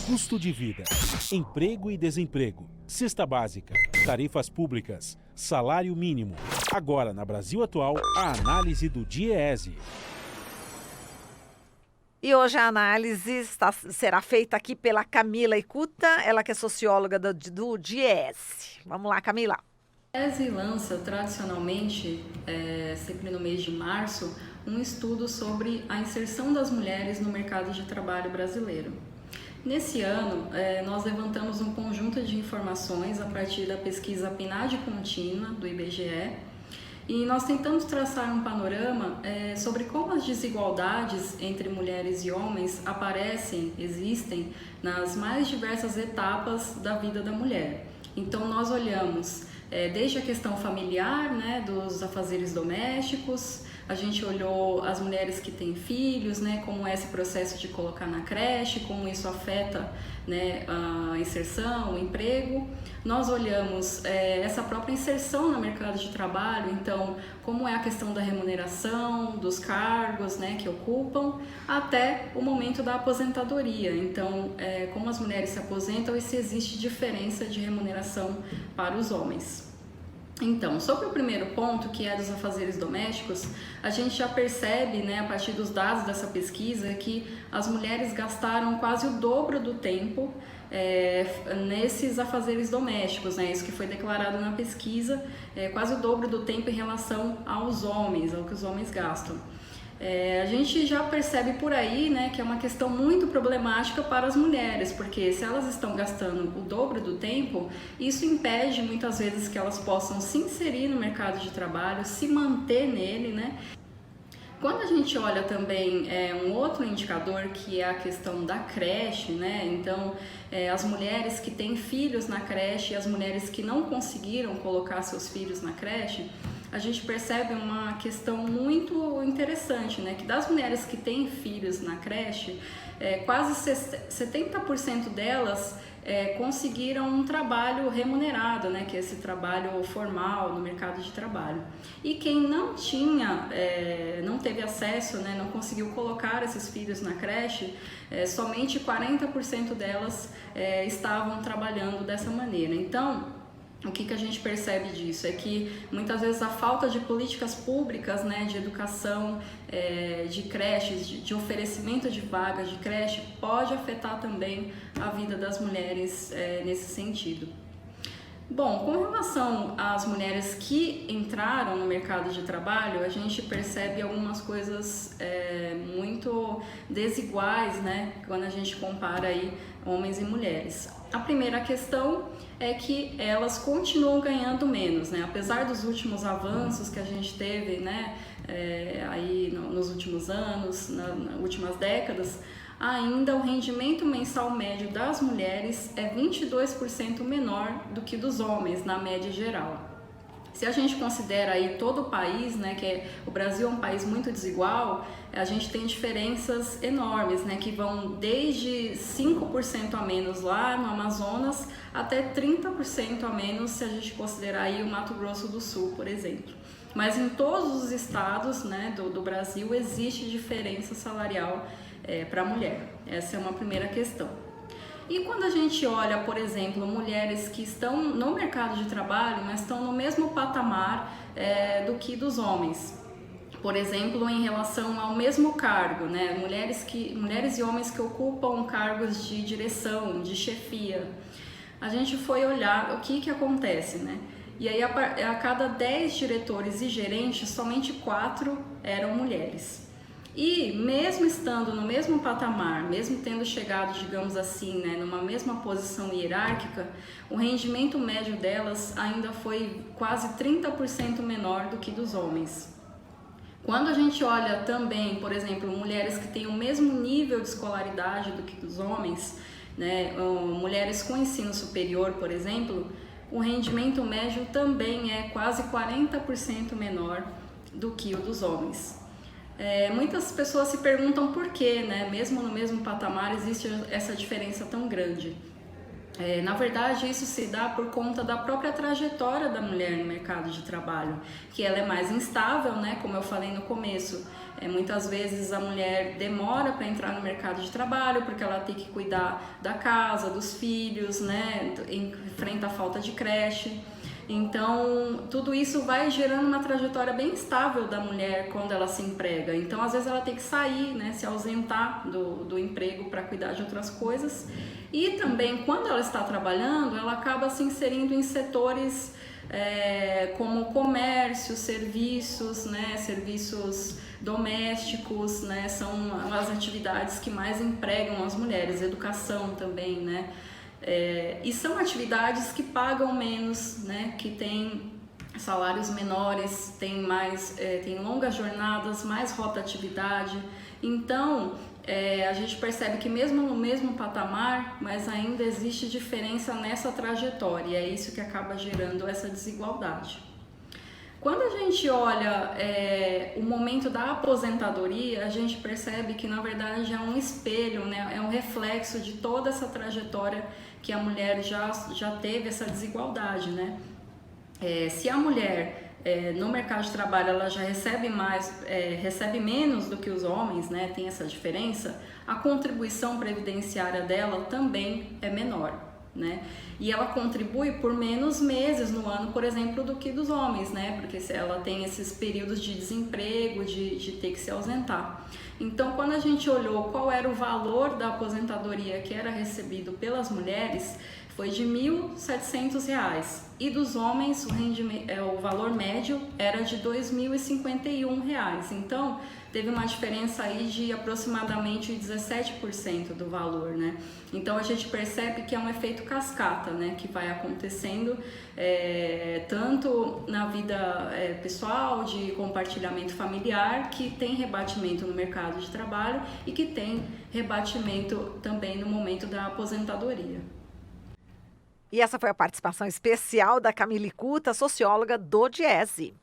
Custo de vida, emprego e desemprego, cesta básica, tarifas públicas, salário mínimo. Agora, na Brasil Atual, a análise do DIEESE. E hoje a análise será feita aqui pela Camila Ikuta, ela que é socióloga do DIEESE. Vamos lá, Camila. O DIEESE lança tradicionalmente, sempre no mês de março, um estudo sobre a inserção das mulheres no mercado de trabalho brasileiro. Nesse ano, nós levantamos um conjunto de informações a partir da pesquisa PNAD contínua do IBGE e nós tentamos traçar um panorama sobre como as desigualdades entre mulheres e homens existem nas mais diversas etapas da vida da mulher. Então, nós olhamos desde a questão familiar, né, dos afazeres domésticos, a gente olhou as mulheres que têm filhos, né, como é esse processo de colocar na creche, como isso afeta, né, a inserção, o emprego. Nós olhamos essa própria inserção no mercado de trabalho, então como é a questão da remuneração, dos cargos, né, que ocupam, até o momento da aposentadoria. Então, como as mulheres se aposentam e se existe diferença de remuneração para os homens. Então, sobre o primeiro ponto, que é dos afazeres domésticos, a gente já percebe, né, a partir dos dados dessa pesquisa, que as mulheres gastaram quase o dobro do tempo nesses afazeres domésticos, né, isso que foi declarado na pesquisa, quase o dobro do tempo em relação aos homens, ao que os homens gastam. A gente já percebe por aí, né, que é uma questão muito problemática para as mulheres, porque se elas estão gastando o dobro do tempo, isso impede muitas vezes que elas possam se inserir no mercado de trabalho, se manter nele, né? Quando a gente olha também um outro indicador, que é a questão da creche, né? Então, as mulheres que têm filhos na creche e as mulheres que não conseguiram colocar seus filhos na creche, a gente percebe uma questão muito interessante, né? Que das mulheres que têm filhos na creche, quase 70% delas conseguiram um trabalho remunerado, né? Que é esse trabalho formal no mercado de trabalho. E quem não tinha, não teve acesso, né? Não conseguiu colocar esses filhos na creche, somente 40% delas estavam trabalhando dessa maneira. Então, o que a gente percebe disso é que muitas vezes a falta de políticas públicas, né, de educação, de creches, de oferecimento de vagas de creche, pode afetar também a vida das mulheres nesse sentido. Bom, com relação às mulheres que entraram no mercado de trabalho, a gente percebe algumas coisas muito desiguais, né, quando a gente compara aí homens e mulheres. A primeira questão é que elas continuam ganhando menos, né? Apesar dos últimos avanços que a gente teve, né, aí nos últimos anos, nas últimas décadas, ainda o rendimento mensal médio das mulheres é 22% menor do que dos homens, na média geral. Se a gente considera aí todo o país, né, que o Brasil é um país muito desigual, a gente tem diferenças enormes, né, que vão desde 5% a menos lá no Amazonas até 30% a menos se a gente considerar aí o Mato Grosso do Sul, por exemplo. Mas em todos os estados, né, do Brasil existe diferença salarial para a mulher. Essa é uma primeira questão. E quando a gente olha, por exemplo, mulheres que estão no mercado de trabalho, mas estão no mesmo patamar do que dos homens, por exemplo, em relação ao mesmo cargo, né? Mulheres e homens que ocupam cargos de direção, de chefia, a gente foi olhar o que acontece, né? E aí, a cada 10 diretores e gerentes, somente 4 eram mulheres. E mesmo estando no mesmo patamar, mesmo tendo chegado, digamos assim, né, numa mesma posição hierárquica, o rendimento médio delas ainda foi quase 30% menor do que dos homens. Quando a gente olha também, por exemplo, mulheres que têm o mesmo nível de escolaridade do que dos homens, né, mulheres com ensino superior, por exemplo, o rendimento médio também é quase 40% menor do que o dos homens. Muitas pessoas se perguntam por quê, né? Mesmo no mesmo patamar existe essa diferença tão grande. Na verdade, isso se dá por conta da própria trajetória da mulher no mercado de trabalho, que ela é mais instável, né? Como eu falei no começo, muitas vezes a mulher demora para entrar no mercado de trabalho porque ela tem que cuidar da casa, dos filhos, né? Enfrenta a falta de creche. Então, tudo isso vai gerando uma trajetória bem estável da mulher quando ela se emprega. Então, às vezes ela tem que sair, né, se ausentar do emprego para cuidar de outras coisas. E também, quando ela está trabalhando, ela acaba se inserindo em setores como comércio, serviços, né, serviços domésticos, né, são as atividades que mais empregam as mulheres, educação também, né. E são atividades que pagam menos, né, que têm salários menores, tem longas jornadas, mais rotatividade. Então, a gente percebe que mesmo no mesmo patamar, mas ainda existe diferença nessa trajetória, e é isso que acaba gerando essa desigualdade. Quando a gente olha o momento da aposentadoria, a gente percebe que na verdade é um espelho, né? É um reflexo de toda essa trajetória que a mulher já teve, essa desigualdade, né? Se a mulher no mercado de trabalho ela já recebe menos do que os homens, né? Tem essa diferença, a contribuição previdenciária dela também é menor, né? E ela contribui por menos meses no ano, por exemplo, do que dos homens, né? Porque ela tem esses períodos de desemprego, de ter que se ausentar. Então, quando a gente olhou qual era o valor da aposentadoria que era recebido pelas mulheres, foi de R$ 1.700, e dos homens o valor médio era de R$ 2.051. Então, teve uma diferença aí de aproximadamente 17% do valor, né? Então, a gente percebe que é um efeito cascata, né? Que vai acontecendo tanto na vida pessoal, de compartilhamento familiar, que tem rebatimento no mercado de trabalho e que tem rebatimento também no momento da aposentadoria. E essa foi a participação especial da Camila Ikuta, socióloga do Diese.